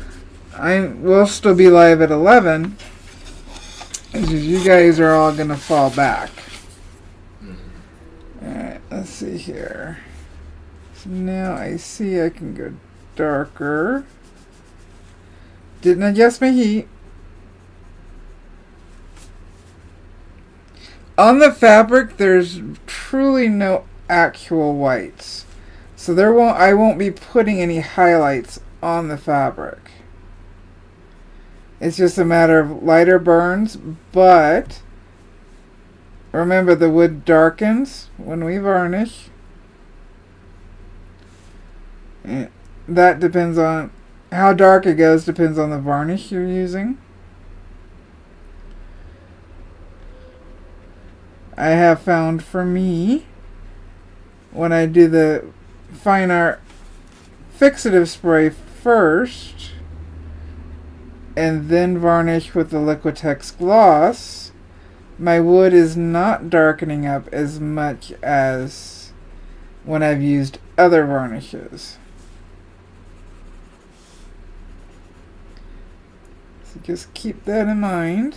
we'll still be live at 11. It's just you guys are all going to fall back. Alright, let's see here. So now I see I can go darker. Didn't adjust my heat. On the fabric, there's truly no actual whites. So I won't be putting any highlights on the fabric. It's just a matter of lighter burns, but remember the wood darkens when we varnish. And that depends on how dark it goes, depends on the varnish you're using. I have found for me, when I do the fine art fixative spray first and then varnish with the Liquitex gloss, my wood is not darkening up as much as when I've used other varnishes. So just keep that in mind.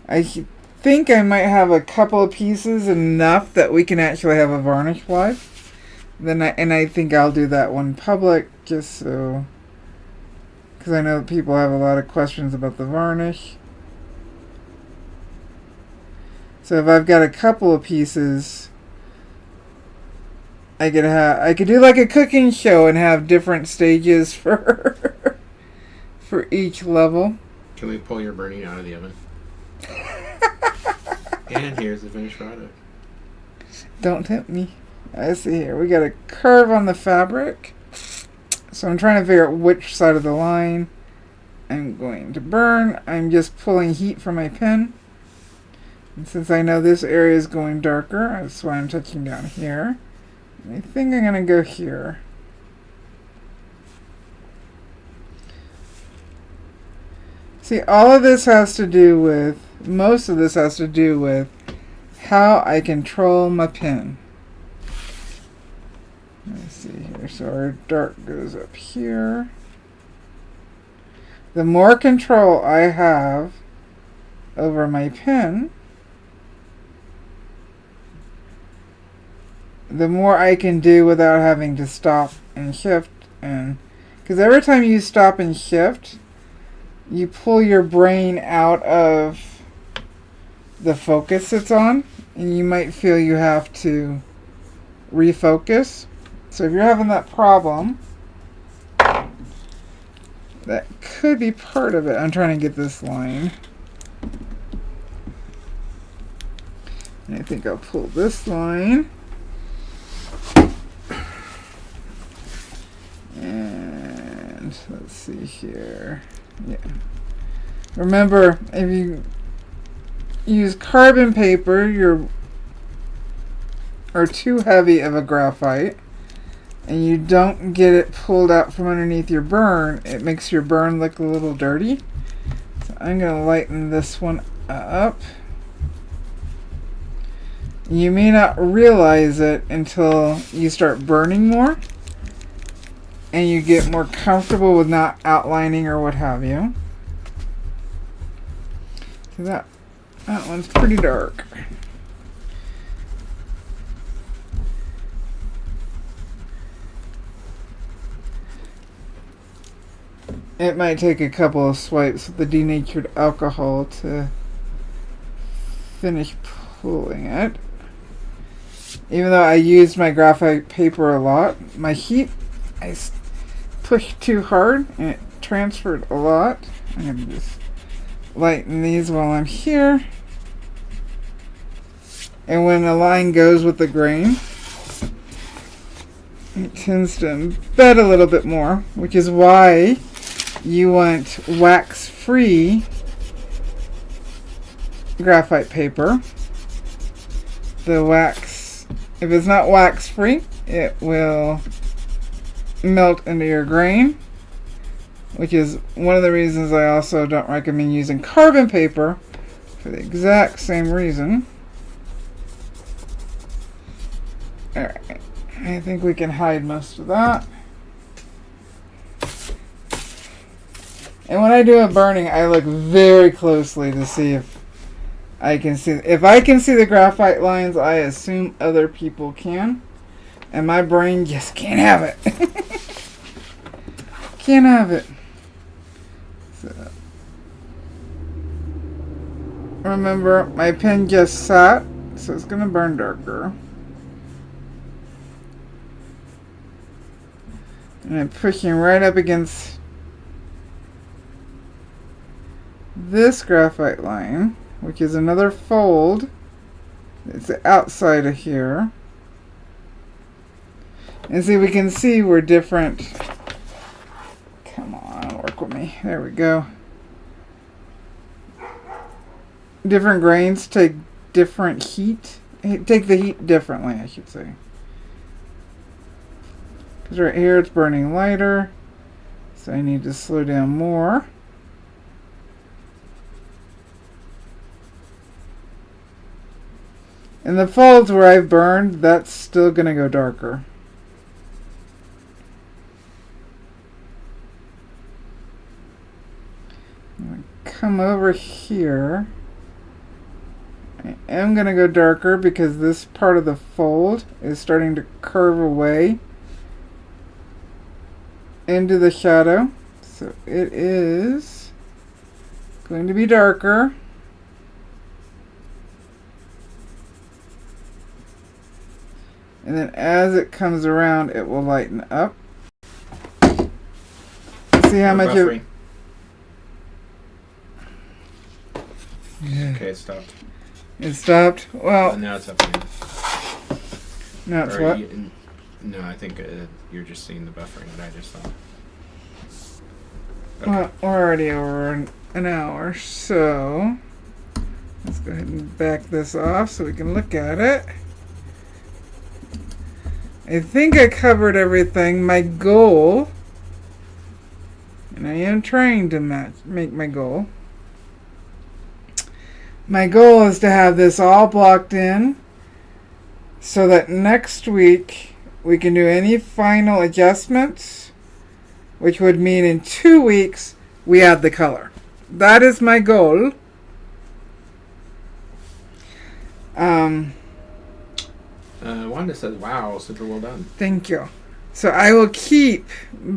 I think I might have a couple of pieces enough that we can actually have a varnish live. I think I'll do that one public just so, because I know people have a lot of questions about the varnish. So if I've got a couple of pieces, I could do like a cooking show and have different stages for for each level. Can we pull your burning out of the oven? And here's the finished product. Don't tempt me. I see here. We got a curve on the fabric. So I'm trying to figure out which side of the line I'm going to burn. I'm just pulling heat from my pen. And since I know this area is going darker, that's why I'm touching down here. I think I'm going to go here. See, all of this has to do with, most of this has to do with how I control my pen. Let's see here. So our dark goes up here. The more control I have over my pen, the more I can do without having to stop and shift. And because every time you stop and shift, you pull your brain out of the focus it's on, and you might feel you have to refocus. So if you're having that problem, that could be part of it. I'm trying to get this line. And I think I'll pull this line. And let's see here. Yeah. Remember, if you use carbon paper, or too heavy of a graphite, and you don't get it pulled out from underneath your burn, it makes your burn look a little dirty. So I'm going to lighten this one up. You may not realize it until you start burning more and you get more comfortable with not outlining or what have you. So that one's pretty dark. It might take a couple of swipes with the denatured alcohol to finish pulling it. Even though I used my graphite paper a lot, my heat, I pushed too hard and it transferred a lot. I'm going to just lighten these while I'm here. And when the line goes with the grain, it tends to embed a little bit more, which is why you want wax-free graphite paper. The wax, if it's not wax-free, it will melt into your grain, which is one of the reasons I also don't recommend using carbon paper for the exact same reason. Alright, I think we can hide most of that. And when I do a burning, I look very closely to see if I can see. If I can see the graphite lines, I assume other people can. And my brain just can't have it. Can't have it. So, remember, my pen just sat, so it's going to burn darker. And I'm pushing right up against this graphite line, which is another fold. It's outside of here. And see, we can see we're different. Come on, work with me. There we go. Different grains take different heat. Take the heat differently, I should say. Because right here it's burning lighter. So I need to slow down more. And the folds where I've burned, that's still going to go darker. come over here. I am going to go darker because this part of the fold is starting to curve away into the shadow. So it is going to be darker. And then as it comes around, it will lighten up. See how much of... Yeah. Okay, it stopped. It stopped? Well... now it's up again. Now it's what? No, I think you're just seeing the buffering that I just saw. Okay. Well, we're already over an hour, so... Let's go ahead and back this off so we can look at it. I think I covered everything. My goal, and I am trying to make my goal. My goal is to have this all blocked in so that next week we can do any final adjustments, which would mean in 2 weeks we add the color. That is my goal. Wanda says, wow, super well done. Thank you. So I will keep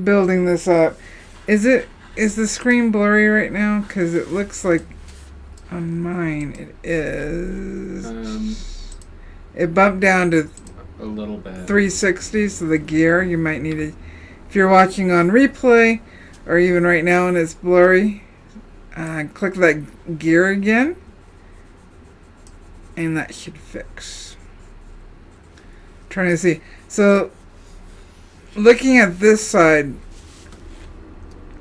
building this up. Is the screen blurry right now? Because it looks like on mine it is. It bumped down to a little bit 360, so the gear, you might need to, if you're watching on replay or even right now and it's blurry, click that gear again and that should fix. Trying to see. So looking at this side,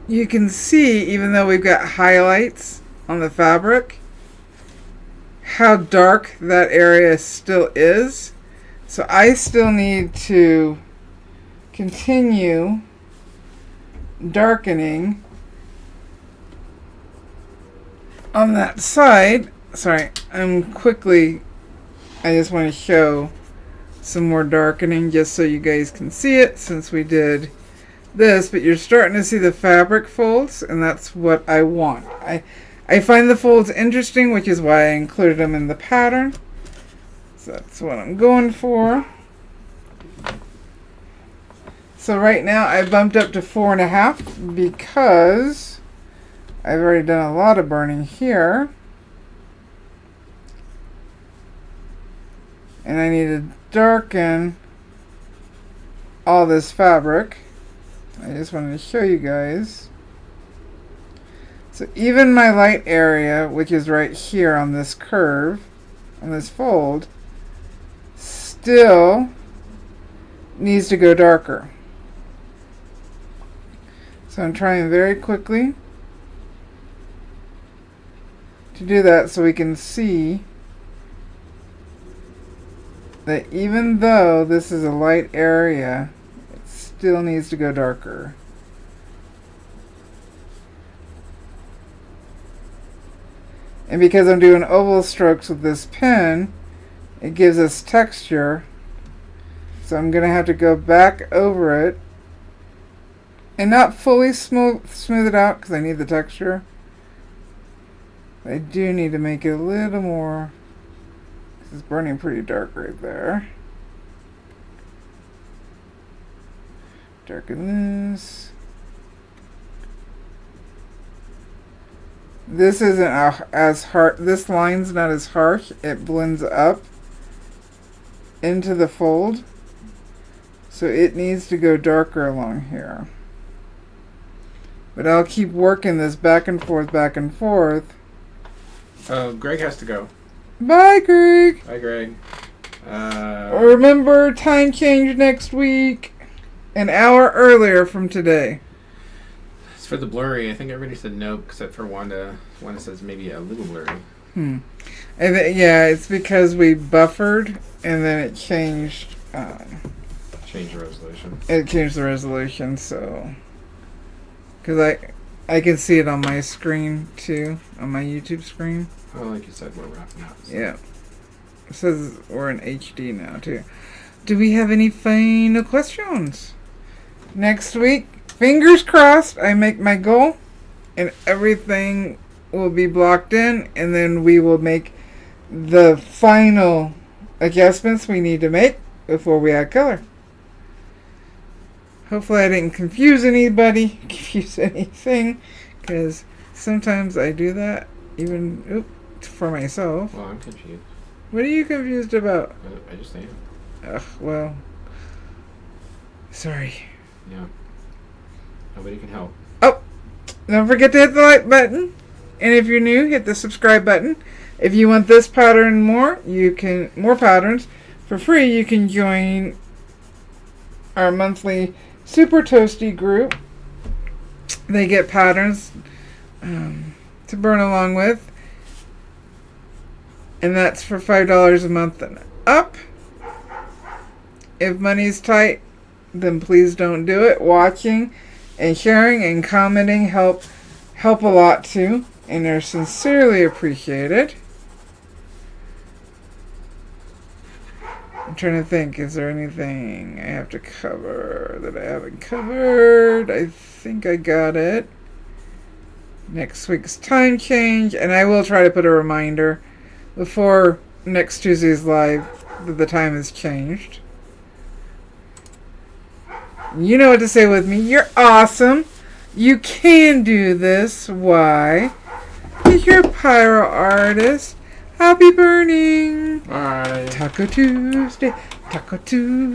you can see, even though we've got highlights on the fabric, how dark that area still is. So I still need to continue darkening on that side. Sorry, I just want to show some more darkening just so you guys can see it since we did this, but you're starting to see the fabric folds, and that's what I want. I find the folds interesting, which is why I included them in the pattern. So that's what I'm going for. So right now I bumped up to 4.5 because I've already done a lot of burning here. And I need to darken all this fabric. I just wanted to show you guys. So even my light area, which is right here on this curve, on this fold, still needs to go darker. So I'm trying very quickly to do that so we can see that even though this is a light area, it still needs to go darker. And because I'm doing oval strokes with this pen, it gives us texture. So I'm going to have to go back over it and not fully smooth it out because I need the texture. I do need to make it a little more. It's burning pretty dark right there. Darken this. This isn't as hard. This line's not as harsh. It blends up into the fold. So it needs to go darker along here. But I'll keep working this back and forth, back and forth. Greg has to go. Bye, Greg. Bye, Greg. Remember, time change next week. An hour earlier from today. As for the blurry, I think everybody said no, except for Wanda. Wanda says maybe a little blurry. Yeah, it's because we buffered and then it changed. Change the resolution. It changed the resolution, so because I can see it on my screen too, on my YouTube screen. Oh, like you said, we're wrapping up. So. Yeah, it says we're in HD now too. Do we have any final questions? Next week, fingers crossed, I make my goal and everything will be blocked in, and then we will make the final adjustments we need to make before we add color. Hopefully I didn't confuse anybody, confuse anything, because sometimes I do that, even for myself. Well, I'm confused. What are you confused about? I just am. Ugh, well, sorry. Yeah. Nobody can help. Oh, don't forget to hit the like button. And if you're new, hit the subscribe button. If you want this pattern more patterns for free, you can join our monthly Super Toasty group. They get patterns to burn along with. And that's for $5 a month and up. If money's tight, then please don't do it. Watching and sharing and commenting help a lot too, and they're sincerely appreciated. I'm trying to think, is there anything I have to cover that I haven't covered? I think I got it. Next week's time change, and I will try to put a reminder before next Tuesday's live that the time has changed. You know what to say with me. You're awesome. You can do this. Why? Because you're a pyro artist. Happy burning. Bye. Taco Tuesday. Taco Tuesday.